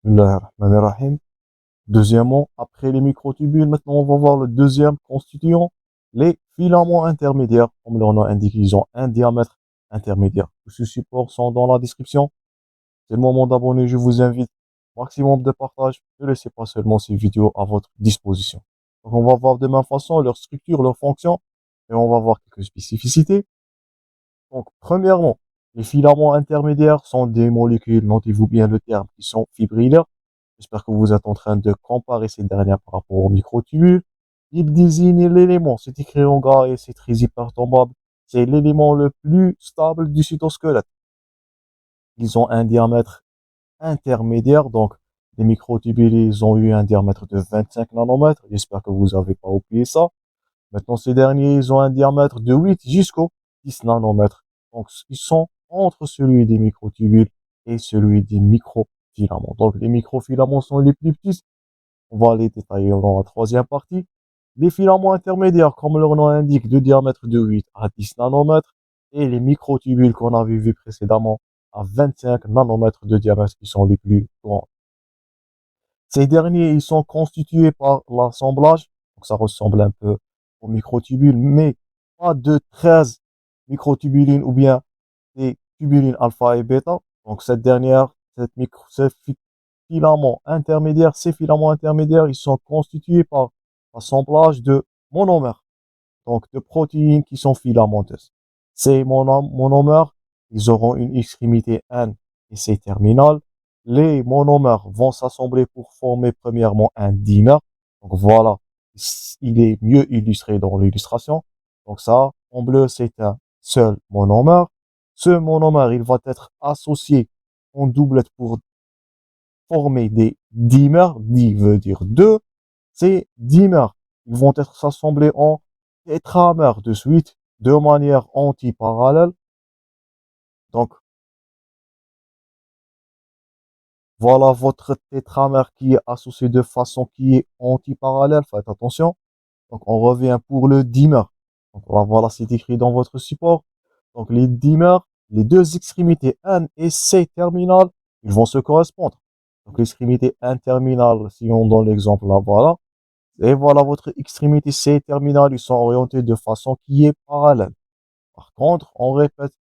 Bismillahirrahmanirrahim. Deuxièmement, après les microtubules, maintenant on va voir le deuxième constituant, les filaments intermédiaires. Comme leur nom indique, ils ont un diamètre intermédiaire. Tous ces supports sont dans la description. C'est le moment d'abonner, je vous invite. Maximum de partage. Ne laissez pas seulement ces vidéos à votre disposition. Donc on va voir de même façon leur structure, leur fonction, et on va voir quelques spécificités. Donc, premièrement, les filaments intermédiaires sont des molécules, notez-vous bien le terme, qui sont fibrillaires. J'espère que vous êtes en train de comparer ces dernières par rapport aux microtubules. Ils désignent l'élément, c'est écrit en gras et c'est très hypertombable. C'est l'élément le plus stable du cytosquelette. Ils ont un diamètre intermédiaire, donc les microtubules, ils ont eu un diamètre de 25 nanomètres. J'espère que vous n'avez pas oublié ça. Maintenant, ces derniers, ils ont un diamètre de 8 jusqu'au 10 nanomètres. Donc, ils sont entre celui des microtubules et celui des microfilaments. Donc, les microfilaments sont les plus petits. On va les détailler dans la troisième partie. Les filaments intermédiaires, comme leur nom l'indique, de diamètre de 8 à 10 nanomètres. Et les microtubules qu'on avait vus précédemment à 25 nanomètres de diamètre qui sont les plus grands. Ces derniers, ils sont constitués par l'assemblage. Donc, ça ressemble un peu aux microtubules, mais pas de 13 microtubulines ou bien des tubulines alpha et bêta. Donc, cette dernière, ces ces filaments intermédiaires, ils sont constitués par l'assemblage de monomères. Donc, de protéines qui sont filamenteuses. Ces monomères, ils auront une extrémité N et C terminale. Les monomères vont s'assembler pour former premièrement un dimère. Donc voilà, il est mieux illustré dans l'illustration. Donc ça, en bleu, c'est un seul monomère. Ce monomère, il va être associé en doublette pour former des dimères. Di veut dire deux. Ces dimères, ils vont être s'assembler en tétramères de suite, de manière antiparallèle. Donc, voilà votre tétramère qui est associé de façon qui est antiparallèle. Faites attention. Donc, on revient pour le dimmer. Donc, voilà, c'est écrit dans votre support. Donc, les dimmers, les deux extrémités N et C terminales, ils vont se correspondre. Donc, l'extrémité N terminale, si on donne l'exemple là, voilà. Et voilà votre extrémité C terminale, ils sont orientés de façon qui est parallèle. Par contre, on répète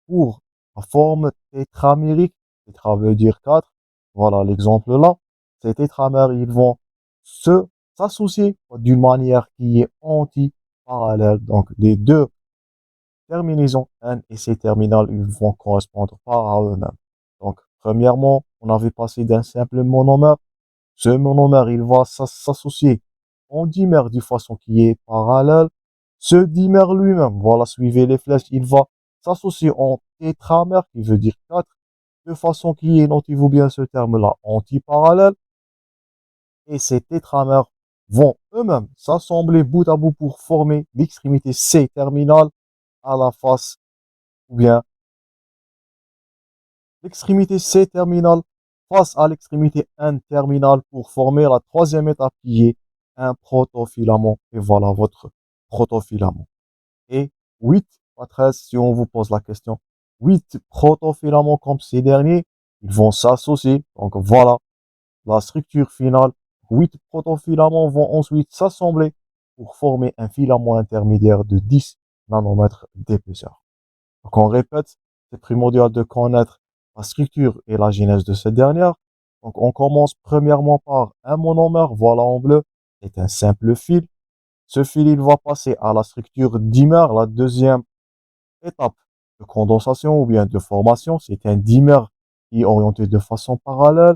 pour la forme tétramérique, tétra veut dire 4. Voilà l'exemple là. Ces tétramères, ils vont se s'associer d'une manière qui est anti-parallèle. Donc, les deux terminaisons N et C terminales, ils vont correspondre par à eux-mêmes. Donc, premièrement, on avait passé d'un simple monomère. Ce monomère, il va s'associer en dimère de façon qui est parallèle. Ce dimère lui-même, voilà, suivez les flèches, il va s'associer en tétramère, qui veut dire 4, de façon qui est, notez-vous bien ce terme-là, antiparallèle. Et ces tétramères vont eux-mêmes s'assembler bout à bout pour former l'extrémité C terminale à la face, ou bien l'extrémité C terminale face à l'extrémité N terminale pour former la troisième étape qui est un protofilament. Et voilà votre protofilament. Et 8 à 13, si on vous pose la question, 8 protofilaments comme ces derniers, ils vont s'associer. Donc voilà la structure finale. 8 protofilaments vont ensuite s'assembler pour former un filament intermédiaire de 10 nanomètres d'épaisseur. Donc on répète, c'est primordial de connaître la structure et la genèse de cette dernière. Donc on commence premièrement par un monomère, voilà en bleu, c'est un simple fil. Ce fil, il va passer à la structure dimère, la deuxième étape de condensation ou bien de formation. C'est un dimère qui est orienté de façon parallèle.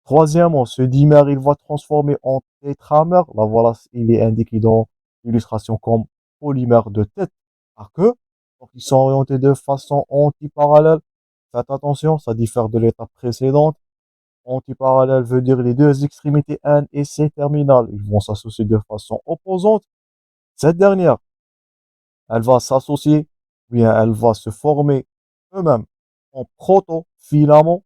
Troisièmement, ce dimère, il va transformer en tétramère. Là, voilà, il est indiqué dans l'illustration comme polymère de tête à queue. Donc, ils sont orientés de façon antiparallèle. Faites attention, ça diffère de l'étape précédente. Antiparallèle veut dire les deux extrémités N et C terminales. Ils vont s'associer de façon opposante. Cette dernière, elle va s'associer, bien, elle va se former eux-mêmes en protofilaments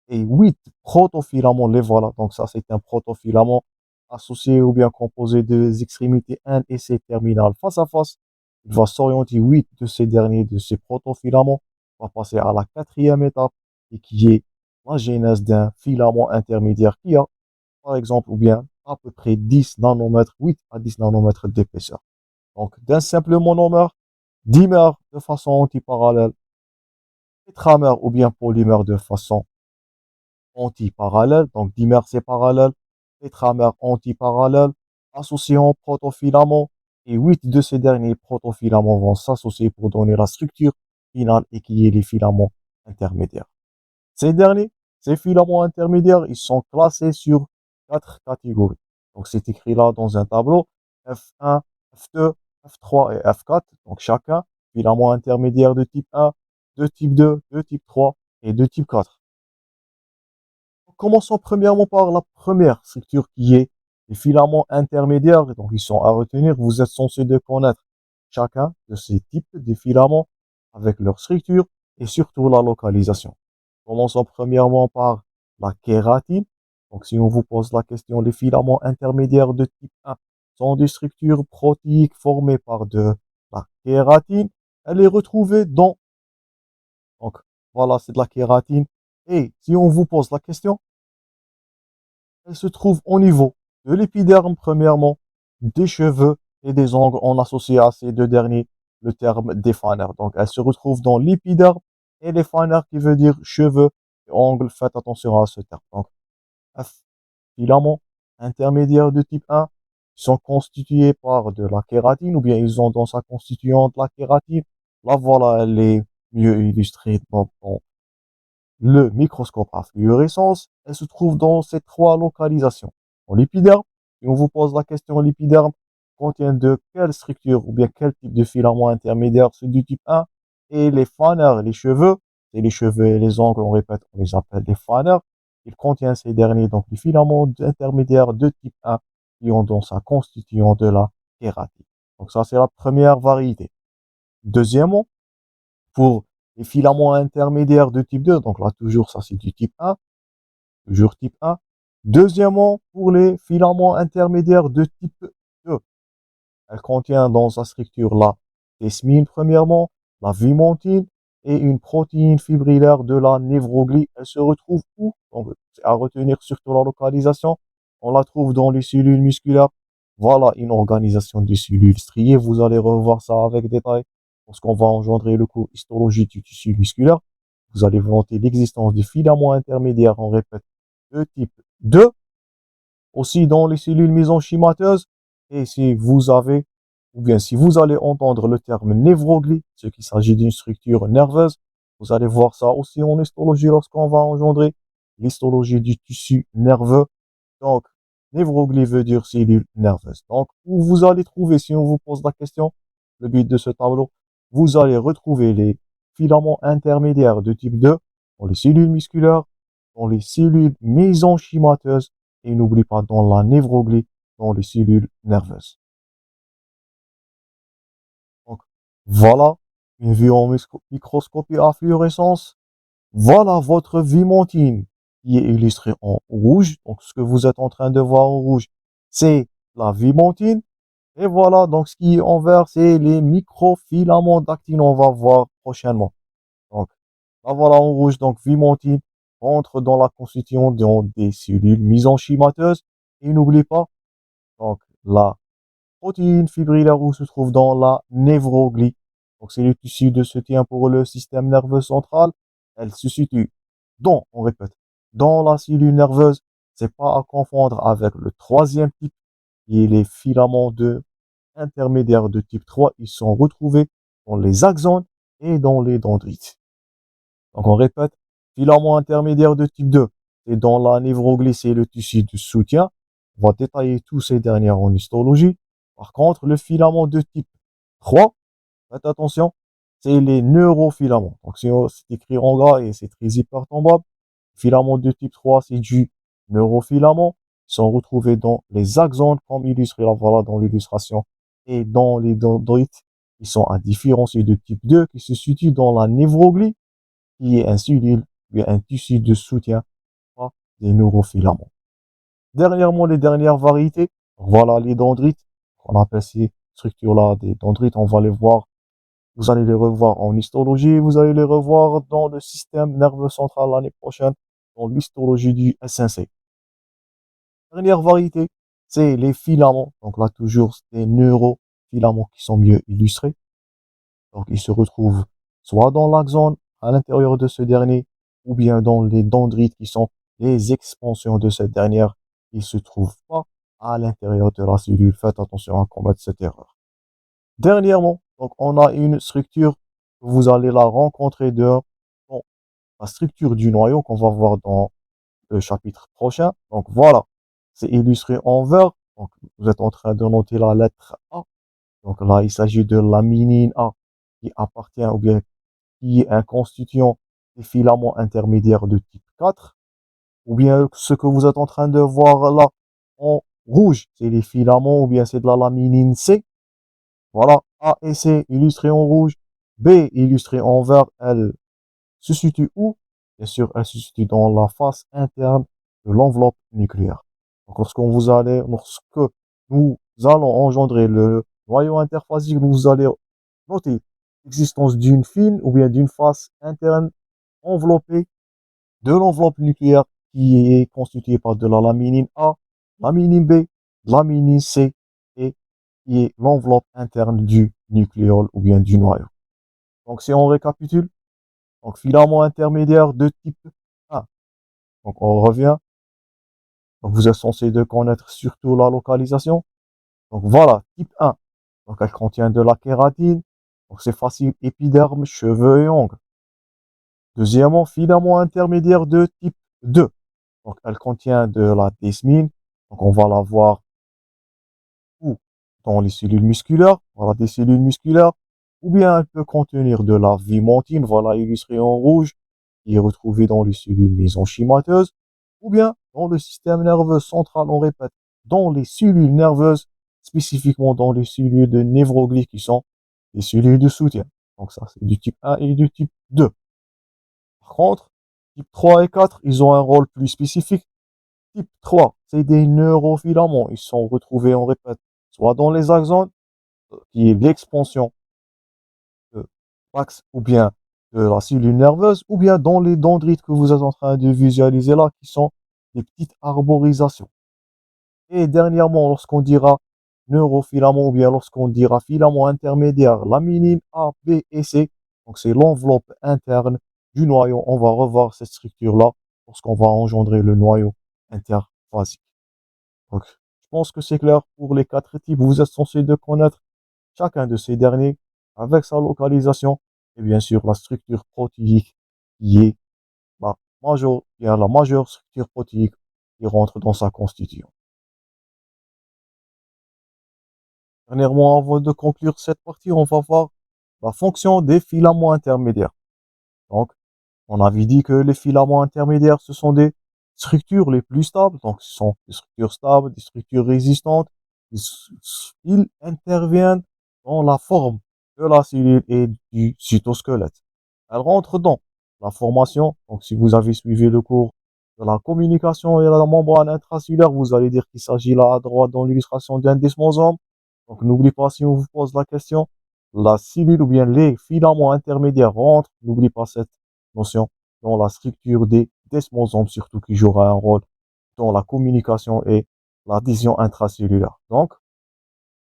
et 8 protofilaments, les voilà. Donc ça, c'est un protofilament associé ou bien composé des extrémités N et C terminales face à face. Il va s'orienter 8 de ces derniers, de ces protofilaments, va passer à la quatrième étape et qui est la genèse d'un filament intermédiaire qui a, par exemple, ou bien à peu près 10 nanomètres, 8 à 10 nanomètres d'épaisseur. Donc, d'un simple monomère, dimère de façon antiparallèle, tétramère ou bien polymère de façon antiparallèle. Donc, dimère c'est parallèle, tétramère antiparallèle, associés en protofilaments, et 8 de ces derniers protofilaments vont s'associer pour donner la structure finale et qui est les filaments intermédiaires. Ces derniers, ces filaments intermédiaires, ils sont classés sur 4 catégories. Donc, c'est écrit là dans un tableau F1, F2, F3 et F4. Donc, chacun, filament intermédiaire de type 1, de type 2, de type 3 et de type 4. Commençons premièrement par la première structure qui est les filaments intermédiaires. Donc, ils sont à retenir. Vous êtes censé de connaître chacun de ces types de filaments avec leur structure et surtout la localisation. Commençons premièrement par la kératine. Donc, si on vous pose la question, les filaments intermédiaires de type 1 sont des structures protéiques formées par de la kératine. Elle est retrouvée dans, donc, voilà, c'est de la kératine. Et si on vous pose la question, elle se trouve au niveau de l'épiderme, premièrement, des cheveux et des ongles. On associe à ces deux derniers le terme des fanères. Donc, elle se retrouve dans l'épiderme et les fanères qui veut dire cheveux et ongles. Faites attention à ce terme. Donc, F, filaments intermédiaires de type 1 sont constitués par de la kératine ou bien ils ont dans sa constituante la kératine. Là, voilà, elle est mieux illustrée dans le microscope à fluorescence. Elle se trouve dans ces trois localisations. En l'épiderme, si on vous pose la question, l'épiderme contient de quelle structure ou bien quel type de filament intermédiaire, c'est du type 1. Et les fanères, les cheveux, c'est les cheveux et les ongles, on répète, on les appelle des fanères. Il contient ces derniers, donc les filaments intermédiaires de type 1 qui ont dans sa constituant de la kératine. Donc ça, c'est la première variété. Deuxièmement, pour les filaments intermédiaires de type 2, donc là toujours ça c'est du type 1, toujours type 1. Deuxièmement, pour les filaments intermédiaires de type 2, elle contient dans sa structure la thesmine premièrement, la vimentine et une protéine fibrillaire de la névroglie. Elle se retrouve où? Donc, c'est à retenir surtout la localisation. On la trouve dans les cellules musculaires. Voilà une organisation des cellules striées. Vous allez revoir ça avec détail lorsqu'on va engendrer le cours histologie du tissu musculaire. Vous allez vanter l'existence des filaments intermédiaires, on répète, de type 2, aussi dans les cellules mésenchymateuses. Et si vous avez, ou bien si vous allez entendre le terme névroglie, ce qui s'agit d'une structure nerveuse, vous allez voir ça aussi en histologie lorsqu'on va engendrer l'histologie du tissu nerveux. Donc, névroglie veut dire cellule nerveuse. Donc, où vous allez trouver, si on vous pose la question, le but de ce tableau, vous allez retrouver les filaments intermédiaires de type 2 dans les cellules musculaires, dans les cellules mésenchymateuses et n'oublie pas dans la névroglie, dans les cellules nerveuses. Donc, voilà une vue en microscopie à fluorescence. Voilà votre vimentine qui est illustrée en rouge. Donc, ce que vous êtes en train de voir en rouge, c'est la vimentine. Et voilà, donc ce qui est en vert, c'est les microfilaments d'actine. On va voir prochainement. Donc, là, voilà en rouge, donc vimentine entre dans la constitution des cellules mésenchymateuses. Et n'oublie pas, donc, la protéine fibrillaire où se trouve dans la névroglie. Donc, c'est le tissu de soutien pour le système nerveux central. Elle se situe dans, on répète, dans la cellule nerveuse. C'est pas à confondre avec le troisième type, qui est les filaments intermédiaires de type 3. Ils sont retrouvés dans les axones et dans les dendrites. Donc, on répète, filament intermédiaire de type 2, c'est dans la névroglie, c'est le tissu de soutien. On va détailler tous ces dernières en histologie. Par contre, le filament de type 3, faites attention, c'est les neurofilaments. Donc, c'est écrit en gras et c'est très hypertombable. Filament de type 3, c'est du neurofilament. Ils sont retrouvés dans les axones, comme illustré là, voilà, dans l'illustration. Et dans les dendrites, ils sont à différencier de type 2 qui se situe dans la névroglie, qui est un tissu de soutien, pas des neurofilaments. Dernièrement, les dernières variétés, voilà les dendrites. On appelle ces structures-là des dendrites. On va les voir, vous allez les revoir en histologie, vous allez les revoir dans le système nerveux central l'année prochaine. dans l'histologie du SNC. Dernière variété, c'est les filaments. Donc là, toujours, c'est des neurofilaments qui sont mieux illustrés. Donc, ils se retrouvent soit dans l'axone, à l'intérieur de ce dernier, ou bien dans les dendrites qui sont les expansions de cette dernière. Ils se trouvent pas à l'intérieur de la cellule. Faites attention à commettre cette erreur. Dernièrement, donc, on a une structure, vous allez la rencontrer dans la structure du noyau qu'on va voir dans le chapitre prochain. Donc voilà, c'est illustré en vert. Donc vous êtes en train de noter la lettre A. Donc là, il s'agit de l'aminine A qui appartient ou bien qui est un constituant des filaments intermédiaires de type 4. Ou bien ce que vous êtes en train de voir là en rouge, c'est les filaments ou bien c'est de la laminine C. Voilà, A et C illustrés en rouge, B illustré en vert, elle se situe où? Bien sûr, elle se situe dans la face interne de l'enveloppe nucléaire. Donc, lorsque nous allons engendrer le noyau interphasique, vous allez noter l'existence d'une fine ou bien d'une face interne enveloppée de l'enveloppe nucléaire qui est constituée par de la laminine A, laminine B, laminine C et qui est l'enveloppe interne du nucléole ou bien du noyau. Donc, si on récapitule, donc filament intermédiaire de type 1. Donc, on revient. Donc, vous êtes censé de connaître surtout la localisation. Donc, voilà, type 1. Donc, elle contient de la kératine. Donc, c'est facile, épiderme, cheveux et ongles. Deuxièmement, filament intermédiaire de type 2. Donc, elle contient de la desmine. Donc, on va la voir où? Dans les cellules musculaires. Voilà, des cellules musculaires. Ou bien elle peut contenir de la vimentine. Voilà, illustrée en rouge, qui est retrouvée dans les cellules mésenchymateuses. Ou bien dans le système nerveux central, on répète, dans les cellules nerveuses, spécifiquement dans les cellules de névroglie qui sont les cellules de soutien. Donc ça, c'est du type 1 et du type 2. Par contre, type 3 et 4, ils ont un rôle plus spécifique. Type 3, c'est des neurofilaments. Ils sont retrouvés, on répète, soit dans les axones, qui est l'expansion de l'axe ou bien de la cellule nerveuse, ou bien dans les dendrites que vous êtes en train de visualiser là, qui sont des petites arborisations. Et dernièrement, lorsqu'on dira neurofilament ou bien lorsqu'on dira filament intermédiaire, laminine A, B et C, donc c'est l'enveloppe interne du noyau. On va revoir cette structure-là lorsqu'on va engendrer le noyau interphasique. Donc, je pense que c'est clair pour les quatre types. Vous êtes censé de connaître chacun de ces derniers avec sa localisation et bien sûr la structure protéique qui est la majeure structure protéique qui rentre dans sa constitution. Dernièrement, avant de conclure cette partie, on va voir la fonction des filaments intermédiaires. Donc, on avait dit que les filaments intermédiaires, ce sont des structures les plus stables. Donc, ce sont des structures stables, des structures résistantes. Ils interviennent dans la forme de la cellule et du cytosquelette. Elles rentrent dans la formation. Donc, si vous avez suivi le cours de la communication et de la membrane intracellulaire, vous allez dire qu'il s'agit là à droite dans l'illustration d'un desmosome. Donc, n'oublie pas, si on vous pose la question, la cellule ou bien les filaments intermédiaires rentrent. N'oublie pas cette notion dans la structure des desmosomes, surtout qui jouera un rôle dans la communication et l'adhésion intracellulaire. Donc,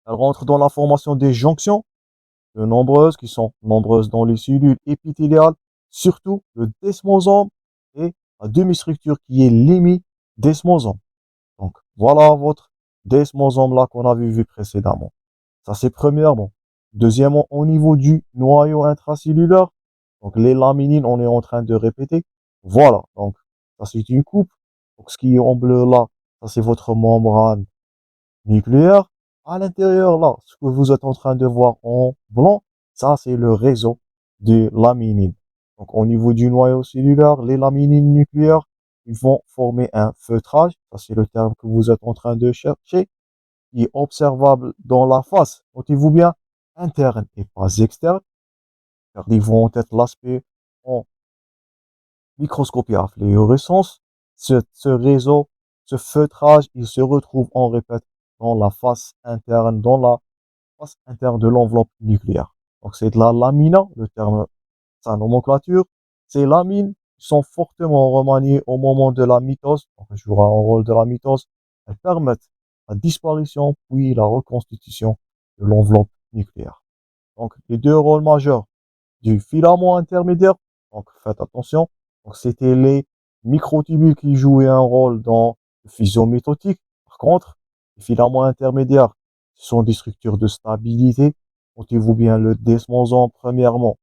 elle rentre dans la formation des jonctions, de nombreuses, qui sont nombreuses dans les cellules épithéliales, surtout le desmosome et la demi-structure qui est l'hémidesmosome. Donc, voilà votre desmosome là qu'on avait vu précédemment. Ça, c'est premièrement. Deuxièmement, au niveau du noyau intracellulaire, donc les laminines, on est en train de répéter. Voilà, donc ça c'est une coupe. Donc ce qui est en bleu là, ça c'est votre membrane nucléaire. À l'intérieur là, ce que vous êtes en train de voir en blanc, ça c'est le réseau des laminines. Donc au niveau du noyau cellulaire, les laminines nucléaires, ils vont former un feutrage. Ça c'est le terme que vous êtes en train de chercher, qui est observable dans la face. Notez-vous bien, interne et pas externe, car ils vont être l'aspect en microscopie à fluorescence. Ce réseau, ce feutrage, il se retrouve, on répète, dans la face interne, dans la face interne de l'enveloppe nucléaire. Donc c'est de la lamina, le terme, sa nomenclature, c'est lamine sont fortement remaniées au moment de la mitose, donc elles jouera un rôle de la mitose. Elles permettent la disparition puis la reconstitution de l'enveloppe nucléaire. Donc, les deux rôles majeurs du filament intermédiaire, donc faites attention, donc c'était les microtubules qui jouaient un rôle dans le fusion mitotique. Par contre, les filaments intermédiaires sont des structures de stabilité. Notez-vous bien le desmosome premièrement,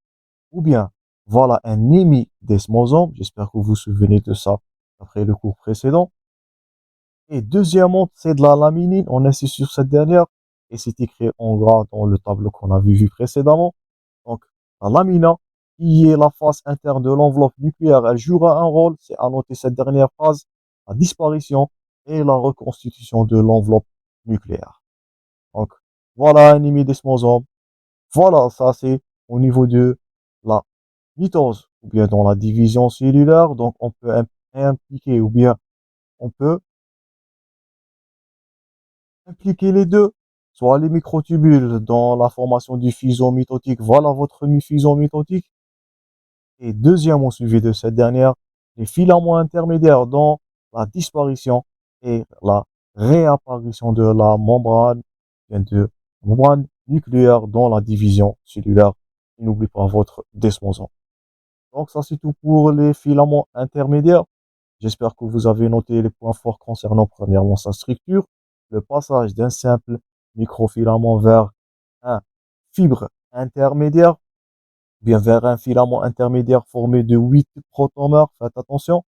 ou bien voilà un hémidesmosome. J'espère que vous vous souvenez de ça après le cours précédent. Et deuxièmement, c'est de la laminine. On insiste sur cette dernière et c'est écrit en gras dans le tableau qu'on avait vu précédemment. Donc, la lamina, qui est la face interne de l'enveloppe nucléaire, elle jouera un rôle. C'est à noter cette dernière phase, la disparition et la reconstitution de l'enveloppe nucléaire. Donc, voilà un hémidesmosome. Voilà, ça c'est au niveau de la mitose ou bien dans la division cellulaire. Donc, on peut impliquer ou bien on peut impliquer les deux, soit les microtubules dans la formation du fuseau mitotique. Voilà votre fuseau mitotique. Et deuxièmement, suivi de cette dernière, les filaments intermédiaires dans la disparition et la réapparition de la membrane, de la membrane nucléaire dans la division cellulaire. N'oubliez pas votre desmosome. Donc ça c'est tout pour les filaments intermédiaires. J'espère que vous avez noté les points forts concernant premièrement sa structure, le passage d'un simple microfilament vers un fibre intermédiaire, bien vers un filament intermédiaire formé de 8 protomères, faites attention,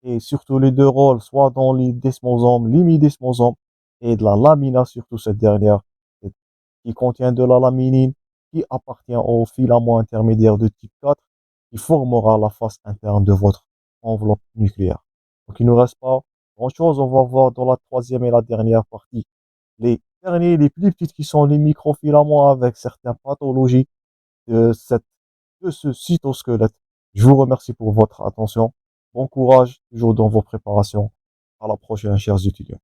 et surtout les deux rôles, soit dans les desmosomes, l'imidesmosome et de la lamina, surtout cette dernière, qui contient de la laminine, qui appartient au filament intermédiaire de type 4, qui formera la face interne de votre enveloppe nucléaire. Donc il ne nous reste pas grand-chose, on va voir dans la troisième et la dernière partie les derniers, les plus petites qui sont les microfilaments avec certaines pathologies de, de ce cytosquelette. Je vous remercie pour votre attention. Bon courage toujours dans vos préparations. À la prochaine, chers étudiants.